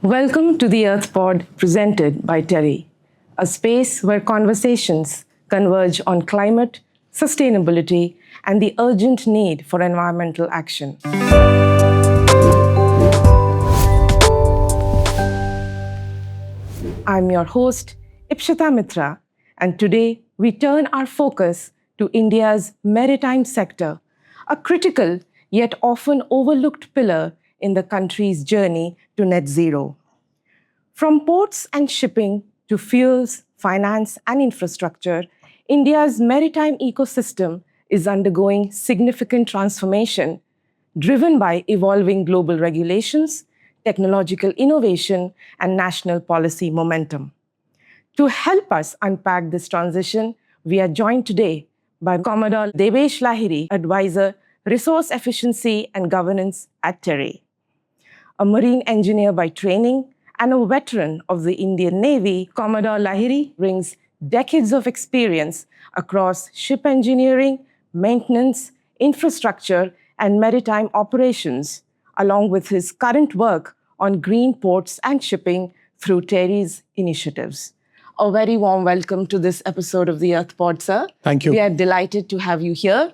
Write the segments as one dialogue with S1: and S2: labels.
S1: Welcome to the Earth Pod presented by TERI, a space where conversations converge on climate, sustainability, and the urgent need for environmental action. I'm your host, Ipshita Mitra, and today we turn our focus to India's maritime sector, a critical yet often overlooked pillar in the country's journey to net zero. From ports and shipping to fuels, finance, and infrastructure, India's maritime ecosystem is undergoing significant transformation, driven by evolving global regulations, technological innovation, and national policy momentum. To help us unpack this transition, we are joined today by Commodore Debesh Lahiri, Advisor, Resource Efficiency and Governance at TERI. A marine engineer by training and a veteran of the Indian Navy, Commodore Lahiri brings decades of experience across ship engineering, maintenance, infrastructure, and maritime operations, along with his current work on green ports and shipping through TERI's initiatives. A very warm welcome to this episode of the Earth Pod, sir.
S2: Thank you.
S1: We are delighted to have you here.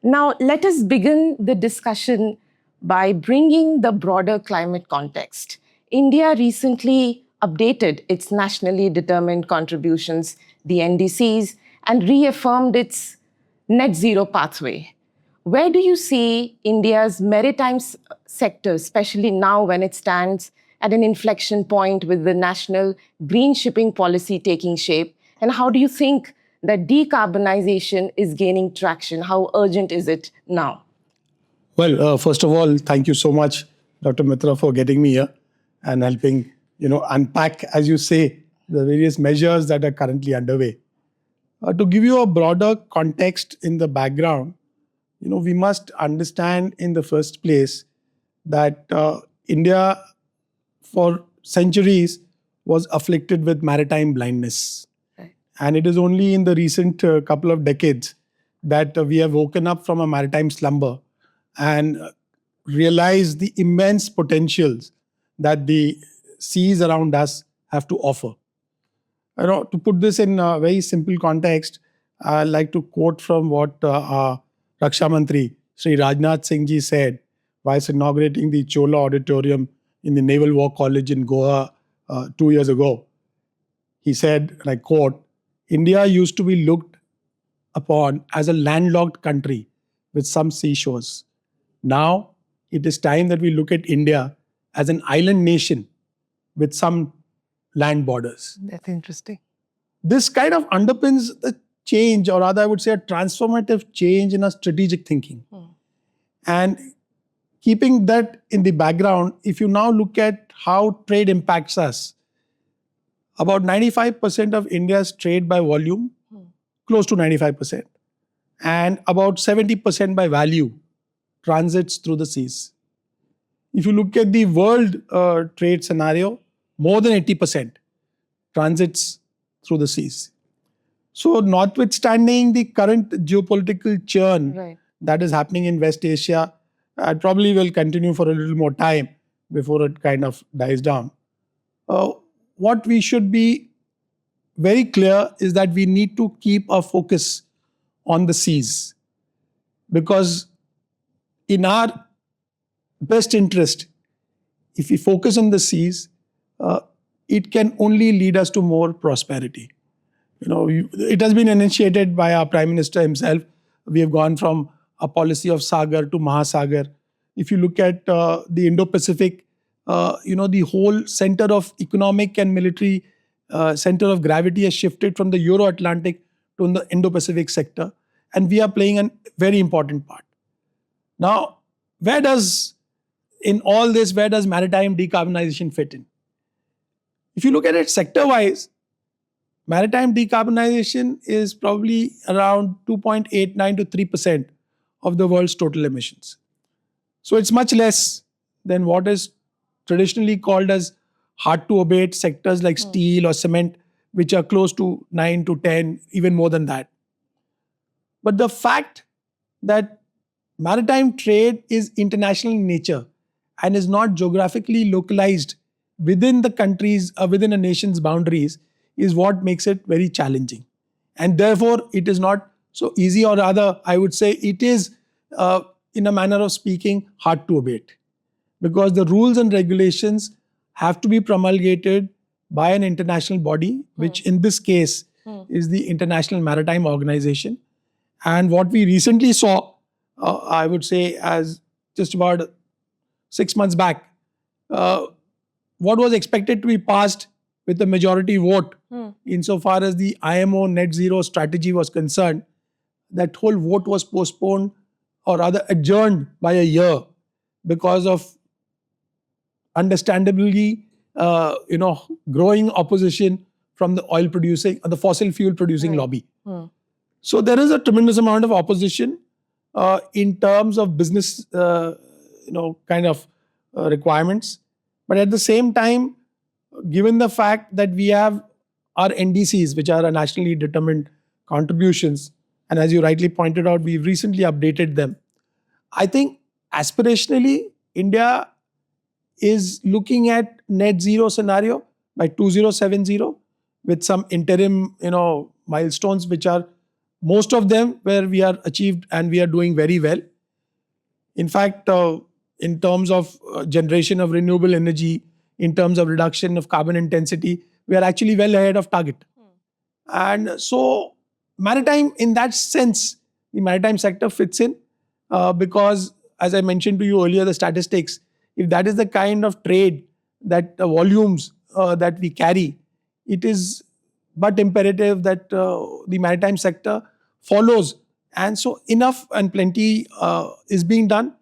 S1: Now, let us begin the discussion by bringing the broader climate context. India recently updated its nationally determined contributions, the NDCs, and reaffirmed its net zero pathway. Where do you see India's maritime sector, especially now when it stands at an inflection point with the national green shipping policy taking shape? And how do you think that decarbonization is gaining traction? How urgent is it now?
S2: Well, first of all, thank you so much, Dr. Mitra, for getting me here and helping, unpack, as you say, the various measures that are currently underway. To give you a broader context in the background, we must understand in the first place that India, for centuries, was afflicted with maritime blindness. Right. And it is only in the recent couple of decades that we have woken up from a maritime slumber and realize the immense potentials that the seas around us have to offer. To put this in a very simple context, I'd like to quote from what our Raksha Mantri, Sri Rajnath Singh ji said whilst inaugurating the Chola Auditorium in the Naval War College in Goa 2 years ago. He said, and I quote, "India used to be looked upon as a landlocked country with some seashores. Now, it is time that we look at India as an island nation with some land borders."
S1: That's interesting.
S2: This kind of underpins the change, or rather I would say a transformative change in our strategic thinking. And keeping that in the background, if you now look at how trade impacts us, about 95% of India's trade by volume, close to 95%, and about 70% by value transits through the seas. If you look at the world trade scenario, more than 80% transits through the seas. So notwithstanding the current geopolitical churn that is happening in West Asia, it probably will continue for a little more time before it kind of dies down. What we should be very clear is that we need to keep our focus on the seas, because in our best interest, if we focus on the seas, it can only lead us to more prosperity. It has been initiated by our Prime Minister himself. We have gone from a policy of Sagar to Mahasagar. If you look at the Indo-Pacific, the whole center of economic and military center of gravity has shifted from the Euro-Atlantic to the Indo-Pacific sector, and we are playing a very important part. Now, in all this, where does maritime decarbonization fit in? If you look at it sector-wise, maritime decarbonization is probably around 2.89 to 3% of the world's total emissions. So it's much less than what is traditionally called as hard-to-abate sectors like steel or cement, which are close to 9 to 10, even more than that. But the fact that maritime trade is international in nature and is not geographically localized within the countries, within a nation's boundaries, is what makes it very challenging. And therefore, it is not so easy, or rather, I would say it is, in a manner of speaking, hard to abate. Because the rules and regulations have to be promulgated by an international body, which in this case is the International Maritime Organization. And what we recently saw, I would say, as just about 6 months back, what was expected to be passed with a majority vote, insofar as the IMO net zero strategy was concerned, that whole vote was postponed, or rather adjourned by a year, because of understandably, growing opposition from the oil producing, or the fossil fuel producing lobby. So there is a tremendous amount of opposition in terms of business, requirements. But at the same time, given the fact that we have our NDCs, which are our nationally determined contributions, and as you rightly pointed out, we've recently updated them. I think aspirationally, India is looking at net zero scenario by 2070, with some interim, milestones, which are most of them where we are achieved and we are doing very well. In fact, in terms of generation of renewable energy, in terms of reduction of carbon intensity, we are actually well ahead of target. And so, maritime, in that sense, the maritime sector fits in, because, as I mentioned to you earlier, the statistics, if that is the kind of trade, that volumes that we carry, it is but imperative that the maritime sector follows. And so enough and plenty is being done.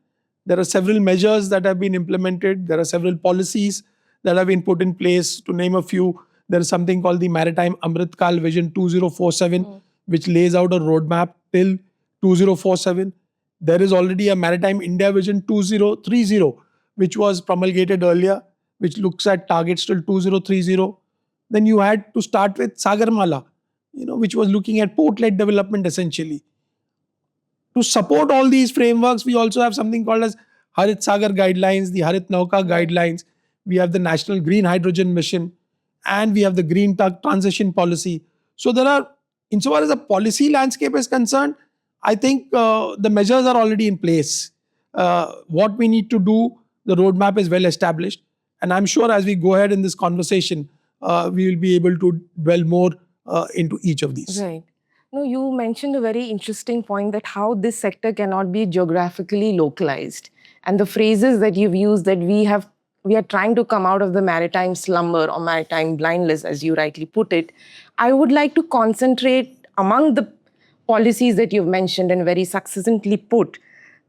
S2: There are several measures that have been implemented. There are several policies that have been put in place. To name a few, there is something called the Maritime Amritkal Vision 2047, which lays out a roadmap till 2047. There is already a Maritime India Vision 2030, which was promulgated earlier, which looks at targets till 2030. Then you had to start with Sagarmala, which was looking at port-led development essentially. To support all these frameworks, we also have something called as Harit Sagar guidelines, the Harit Nauka guidelines. We have the National Green Hydrogen Mission, and we have the Green Transition Policy. So there are, insofar as the policy landscape is concerned, I think the measures are already in place. What we need to do, the roadmap is well established. And I'm sure as we go ahead in this conversation, we will be able to dwell more into each of these.
S1: Right. No, you mentioned a very interesting point, that how this sector cannot be geographically localized. And the phrases that you've used, that we are trying to come out of the maritime slumber or maritime blindness, as you rightly put it. I would like to concentrate among the policies that you've mentioned and very succinctly put.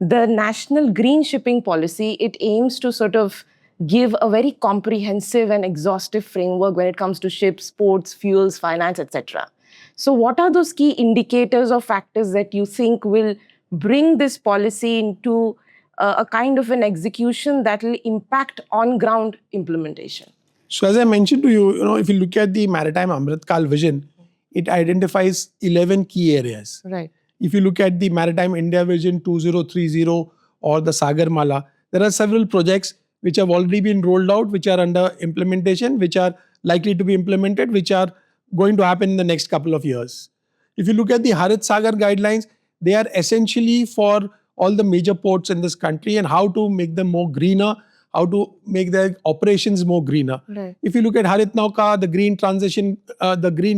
S1: The National Green Shipping Policy, it aims to sort of give a very comprehensive and exhaustive framework when it comes to ships, ports, fuels, finance, etc. So what are those key indicators or factors that you think will bring this policy into a kind of an execution that will impact on-ground implementation?
S2: So as I mentioned to you, if you look at the Maritime Amritkal Vision, it identifies 11 key areas.
S1: Right.
S2: If you look at the Maritime India Vision 2030 or the Sagarmala, there are several projects which have already been rolled out, which are under implementation, which are likely to be implemented, which are going to happen in the next couple of years. If you look at the Harit Sagar guidelines, they are essentially for all the major ports in this country and how to make them more greener, how to make their operations more greener.
S1: Right.
S2: If you look at Harit Nauka, the green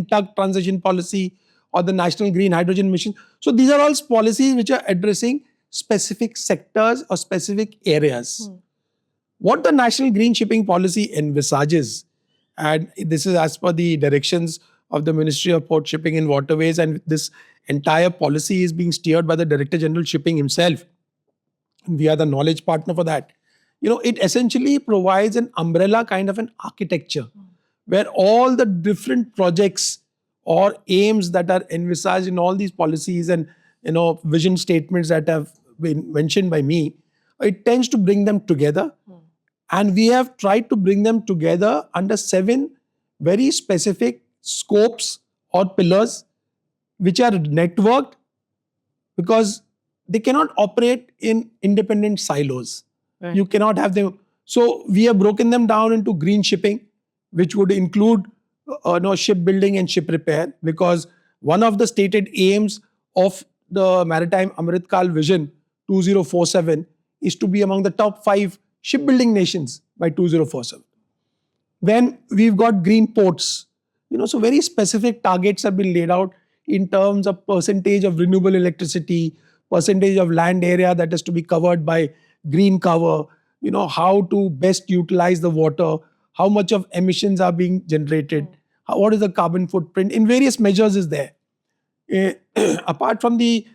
S2: tug transition policy, or the National Green Hydrogen Mission. So these are all policies which are addressing specific sectors or specific areas. What the National Green Shipping Policy envisages, and this is as per the directions of the Ministry of Port Shipping and Waterways, and this entire policy is being steered by the Director General Shipping himself. We are the knowledge partner for that. It essentially provides an umbrella kind of an architecture where all the different projects or aims that are envisaged in all these policies and vision statements that have been mentioned by me, it tends to bring them together. And we have tried to bring them together under 7 very specific scopes or pillars, which are networked, because they cannot operate in independent silos. Right. You cannot have them. So we have broken them down into green shipping, which would include shipbuilding and ship repair, because one of the stated aims of the Maritime Amrit Kal Vision 2047 is to be among the top 5 shipbuilding nations by 2047. Then we've got green ports. So very specific targets have been laid out in terms of percentage of renewable electricity, percentage of land area that is to be covered by green cover, how to best utilize the water, how much of emissions are being generated, what is the carbon footprint in various measures is there. Apart from the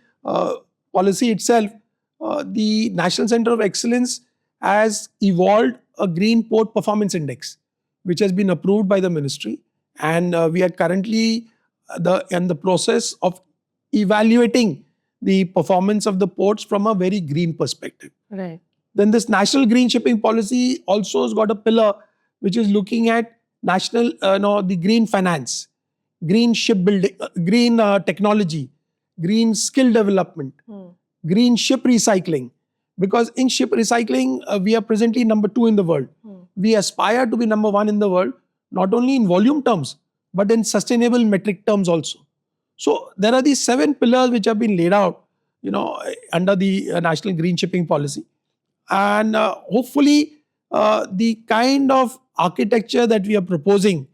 S2: policy itself, the National Center of Excellence has evolved a Green Port Performance Index, which has been approved by the ministry. And we are currently in the process of evaluating the performance of the ports from a very green perspective.
S1: Right.
S2: Then this National Green Shipping Policy also has got a pillar which is looking at the green finance, green shipbuilding, green technology, green skill development, green ship recycling. Because in ship recycling, we are presently number 2 in the world. We aspire to be number 1 in the world, not only in volume terms, but in sustainable metric terms also. So there are these 7 pillars which have been laid out, under the National Green Shipping Policy. And hopefully, the kind of architecture that we are proposing,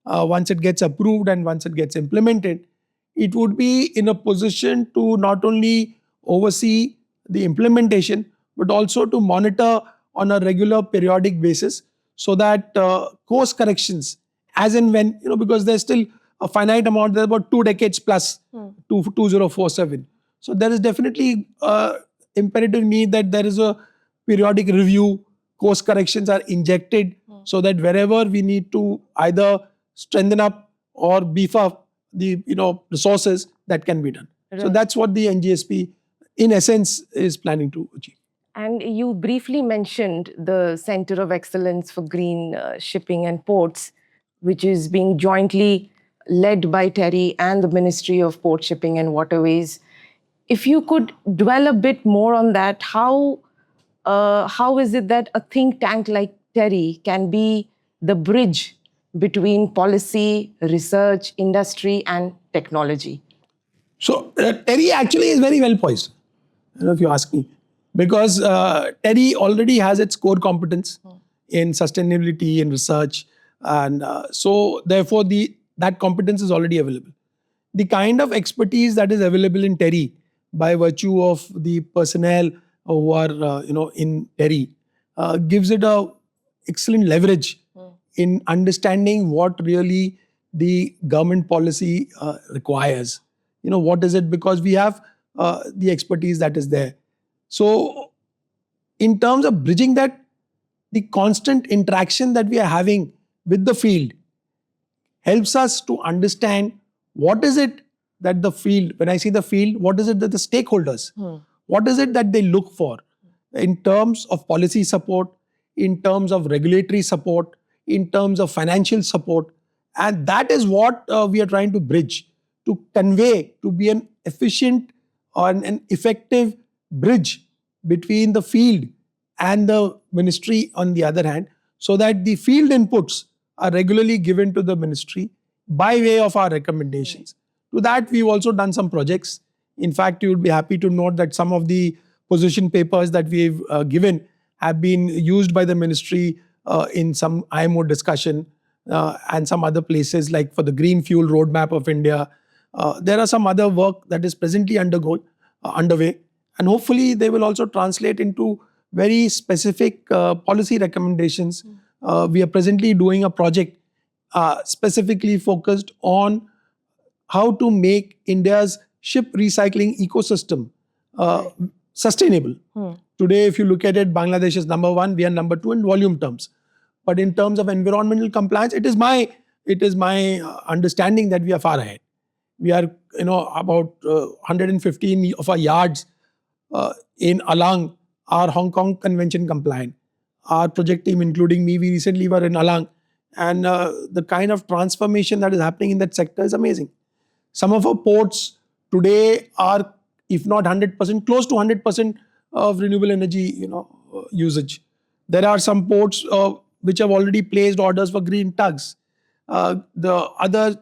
S2: once it gets approved and once it gets implemented, it would be in a position to not only oversee the implementation, but also to monitor on a regular periodic basis, so that course corrections, as and when, because there's still a finite amount, there's about 2 decades plus to 2047. So there is definitely imperative need that there is a periodic review, course corrections are injected, so that wherever we need to either strengthen up or beef up the resources, that can be done. Right. So that's what the NGSP in essence is planning to achieve.
S1: And you briefly mentioned the Center of Excellence for Green Shipping and Ports, which is being jointly led by TERI and the Ministry of Port Shipping and Waterways. If you could dwell a bit more on that, how is it that a think tank like TERI can be the bridge between policy, research, industry, and technology?
S2: So TERI actually is very well poised, if you ask me, because TERI already has its core competence in sustainability and research, and so therefore that competence is already available. The kind of expertise that is available in TERI by virtue of the personnel who are in TERI gives it a excellent leverage in understanding what really the government policy requires. What is it? Because we have the expertise that is there. So in terms of bridging that, the constant interaction that we are having with the field helps us to understand what is it that the field, when I say the field, what is it that the stakeholders, what is it that they look for in terms of policy support, in terms of regulatory support, in terms of financial support. And that is what we are trying to bridge, to convey, to be an efficient or an effective bridge between the field and the ministry on the other hand, so that the field inputs are regularly given to the ministry by way of our recommendations. To that, we've also done some projects. In fact, you would be happy to note that some of the position papers that we've given have been used by the ministry in some IMO discussion and some other places, like for the Green Fuel Roadmap of India. There are some other work that is presently underway, and hopefully they will also translate into very specific policy recommendations. We are presently doing a project specifically focused on how to make India's ship recycling ecosystem sustainable. Today, if you look at it, Bangladesh is number 1, we are number 2 in volume terms. But in terms of environmental compliance, it is my understanding that we are far ahead. We are, about 115 of our yards in Alang are Hong Kong Convention compliant. Our project team, including me, we recently were in Alang, and the kind of transformation that is happening in that sector is amazing. Some of our ports today are, if not 100%, close to 100% of renewable energy, usage. There are some ports which have already placed orders for green tugs. The other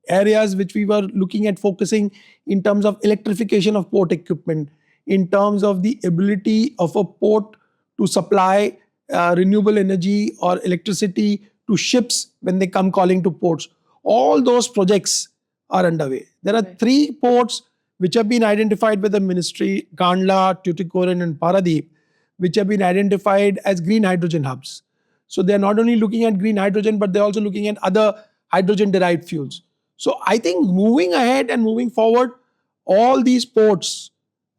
S2: areas which we were looking at focusing in terms of electrification of port equipment, in terms of the ability of a port to supply renewable energy or electricity to ships when they come calling to ports. All those projects are underway. There are 3 ports which have been identified by the ministry, Kandla, Tuticorin and Paradeep, which have been identified as green hydrogen hubs. So they are not only looking at green hydrogen, but they're also looking at other hydrogen-derived fuels. So I think moving ahead and moving forward, all these ports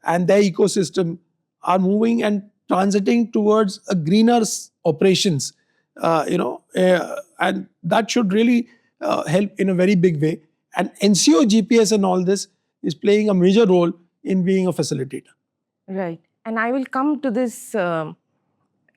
S2: and their ecosystem are moving and transiting towards a greener operations, and that should really help in a very big way. And NCO GPS and all this is playing a major role in being a facilitator.
S1: Right. And I will come to this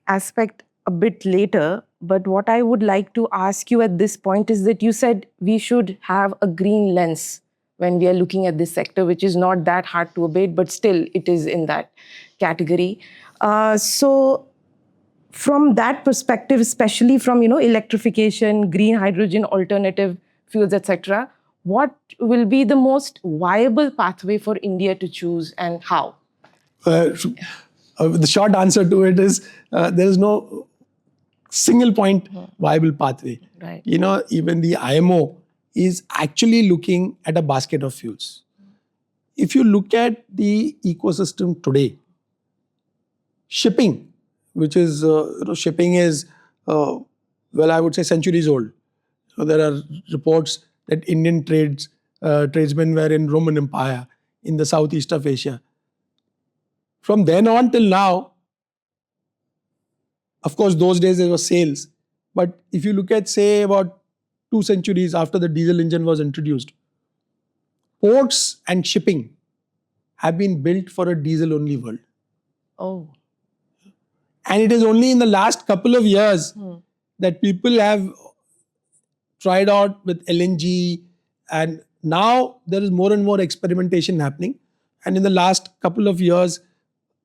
S1: aspect a bit later. But what I would like to ask you at this point is that you said we should have a green lens when we are looking at this sector, which is not that hard to abate, but still it is in that category. So from that perspective, especially from, electrification, green hydrogen, alternative fuels, etc., what will be the most viable pathway for India to choose and how?
S2: The short answer to it is there is no single point viable pathway.
S1: Right.
S2: Even the IMO is actually looking at a basket of fuels. If you look at the ecosystem today, shipping, which is, shipping is, I would say centuries old. So there are reports that Indian tradesmen were in Roman Empire in the southeast of Asia. From then on till now, of course, those days there were sails. But if you look at, say, about 2 centuries after the diesel engine was introduced, ports and shipping have been built for a diesel-only world.
S1: Oh.
S2: And it is only in the last couple of years that people have tried out with LNG, and now there is more and more experimentation happening. And in the last couple of years,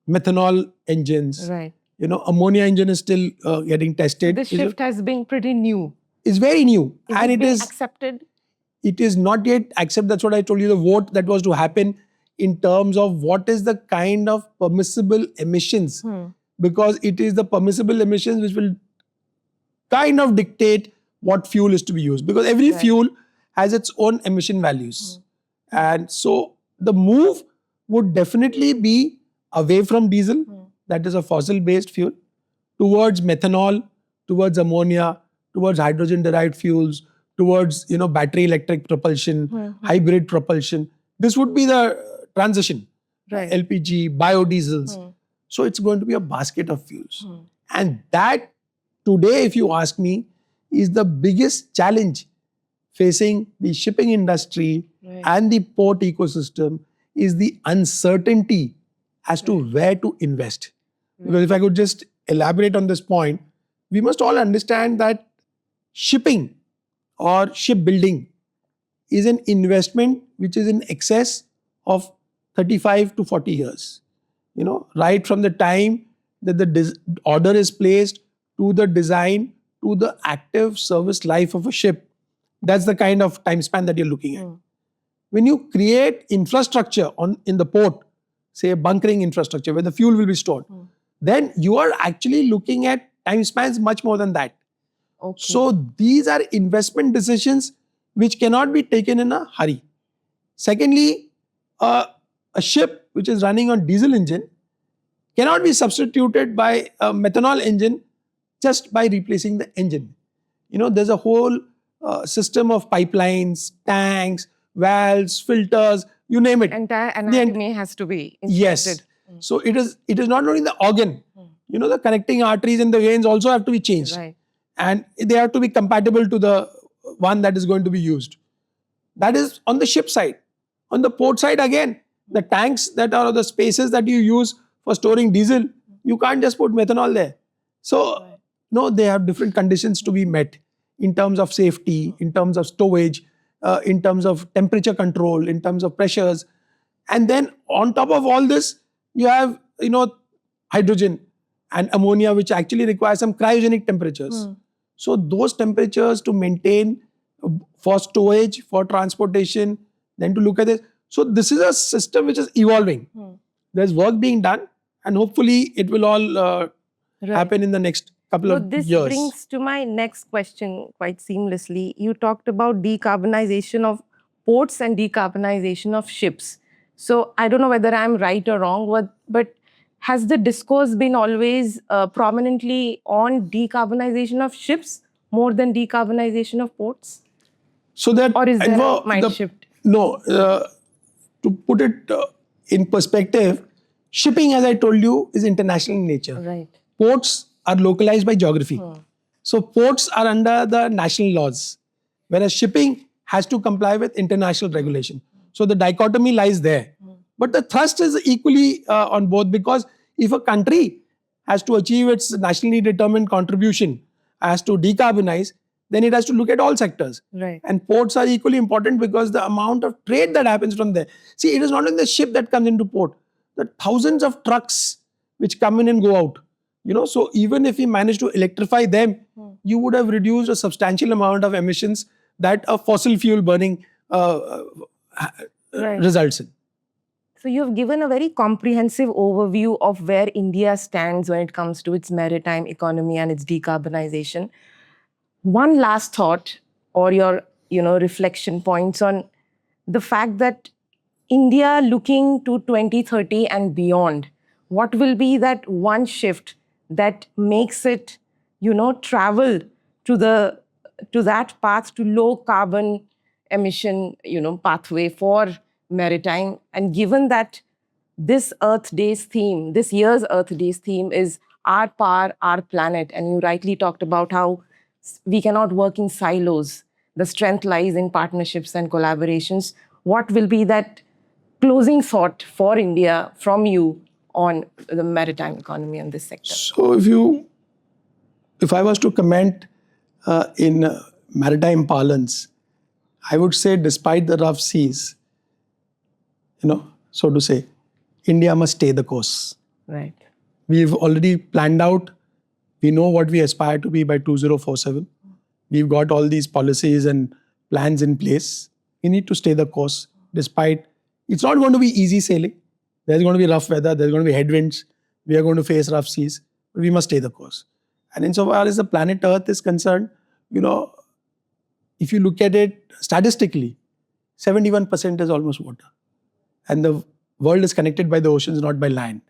S2: methanol engines,
S1: right.
S2: Ammonia engine is still getting tested.
S1: This shift has been pretty new.
S2: It's very new.
S1: And it is accepted?
S2: It is not yet accepted. That's what I told you, the vote that was to happen in terms of what is the kind of permissible emissions. Because it is the permissible emissions which will kind of dictate what fuel is to be used. Because every fuel has its own emission values. And so the move would definitely be away from diesel, that is a fossil-based fuel, towards methanol, towards ammonia, towards hydrogen-derived fuels, towards battery electric propulsion, hybrid propulsion. This would be the transition.
S1: Right.
S2: LPG, biodiesels. So it's going to be a basket of fuels. And that today, if you ask me, is the biggest challenge facing the shipping industry and the port ecosystem, is the uncertainty as to where to invest. Because if I could just elaborate on this point, we must all understand that shipping or shipbuilding is an investment which is in excess of 35 to 40 years. Right from the time that the order is placed to the design to the active service life of a ship. That's the kind of time span that you're looking at. When you create infrastructure in the port, say a bunkering infrastructure where the fuel will be stored, then you are actually looking at time spans much more than that.
S1: Okay.
S2: So these are investment decisions which cannot be taken in a hurry. Secondly, a ship which is running on diesel engine cannot be substituted by a methanol engine just by replacing the engine. There's a whole system of pipelines, tanks, valves, filters, you name it.
S1: Entire anatomy has to be inspected.
S2: Yes. So it is not only the organ. The connecting arteries and the veins also have to be changed.
S1: Right.
S2: And they have to be compatible to the one that is going to be used. That is on the ship side. On the port side again, the tanks that are the spaces that you use for storing diesel, you can't just put methanol there. So, no, they have different conditions to be met in terms of safety, in terms of stowage, in terms of temperature control, in terms of pressures. And then on top of all this, you have, hydrogen. and ammonia, which actually require some cryogenic temperatures. So those temperatures to maintain for storage, for transportation, then to look at this. So this is a system which is evolving. There's work being done, and hopefully it will all happen in the next couple of
S1: this
S2: years.
S1: brings to my next question quite seamlessly. You talked about decarbonization of ports and decarbonization of ships. So I don't know whether I'm right or wrong, but has the discourse been always prominently on decarbonization of ships more than decarbonization of ports?
S2: So that,
S1: or is there a mind shift?
S2: No, to put it in perspective, shipping, as I told you, is international in nature.
S1: Right.
S2: Ports are localized by geography. So ports are under the national laws, whereas shipping has to comply with international regulation. So the dichotomy lies there. But the thrust is equally on both, because if a country has to achieve its nationally determined contribution, has to decarbonize, then it has to look at all sectors.
S1: Right.
S2: And ports are equally important because the amount of trade that happens from there. See, it is not only the ship that comes into port, the thousands of trucks which come in and go out. So even if we manage to electrify them, you would have reduced a substantial amount of emissions that a fossil fuel burning results in.
S1: So you've given a very comprehensive overview of where India stands when it comes to its maritime economy and its decarbonization. One last thought, or your reflection points on the fact that India looking to 2030 and beyond, what will be that one shift that makes it travel to that path to low carbon emission pathway for maritime? And given that this year's Earth Day's theme is our power, our planet, and you rightly talked about how we cannot work in silos. The strength lies in partnerships and collaborations. What will be that closing thought for India from you on the maritime economy and this sector?
S2: So if I was to comment in maritime parlance, I would say, despite the rough seas, so to say, India must stay the course.
S1: Right.
S2: We've already planned out. We know what we aspire to be by 2047. We've got all these policies and plans in place. We need to stay the course, despite it's not going to be easy sailing. There's going to be rough weather. There's going to be headwinds. We are going to face rough seas. But we must stay the course. And insofar as the planet Earth is concerned, if you look at it statistically, 71% is almost water. And the world is connected by the oceans, not by land.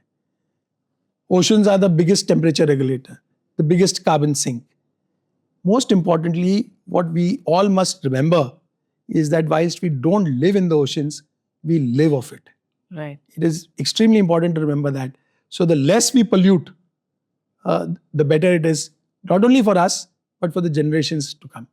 S2: Oceans are the biggest temperature regulator, the biggest carbon sink. Most importantly, what we all must remember is that whilst we don't live in the oceans, we live off it.
S1: Right.
S2: It is extremely important to remember that. So the less we pollute, the better it is, not only for us, but for the generations to come.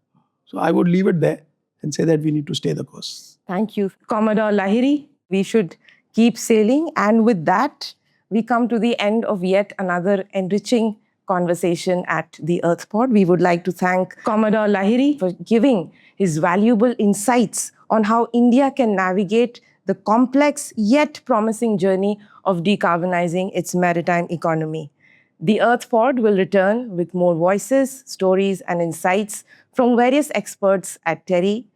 S2: So I would leave it there and say that we need to stay the course.
S1: Thank you. Commodore Lahiri, we should keep sailing. And with that, we come to the end of yet another enriching conversation at the Earth Pod. We would like to thank Commodore Lahiri for giving his valuable insights on how India can navigate the complex yet promising journey of decarbonizing its maritime economy. The Earth Pod will return with more voices, stories, and insights from various experts at TERI,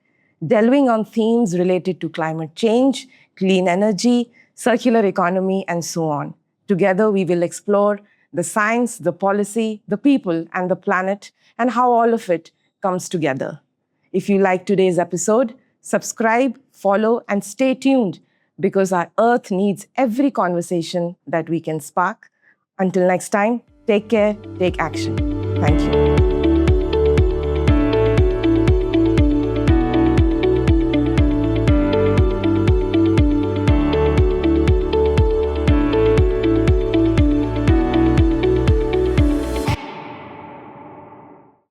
S1: delving on themes related to climate change, clean energy, circular economy, and so on. Together, we will explore the science, the policy, the people, and the planet, and how all of it comes together. If you like today's episode, subscribe, follow, and stay tuned, because our Earth needs every conversation that we can spark. Until next time, take care, take action. Thank you.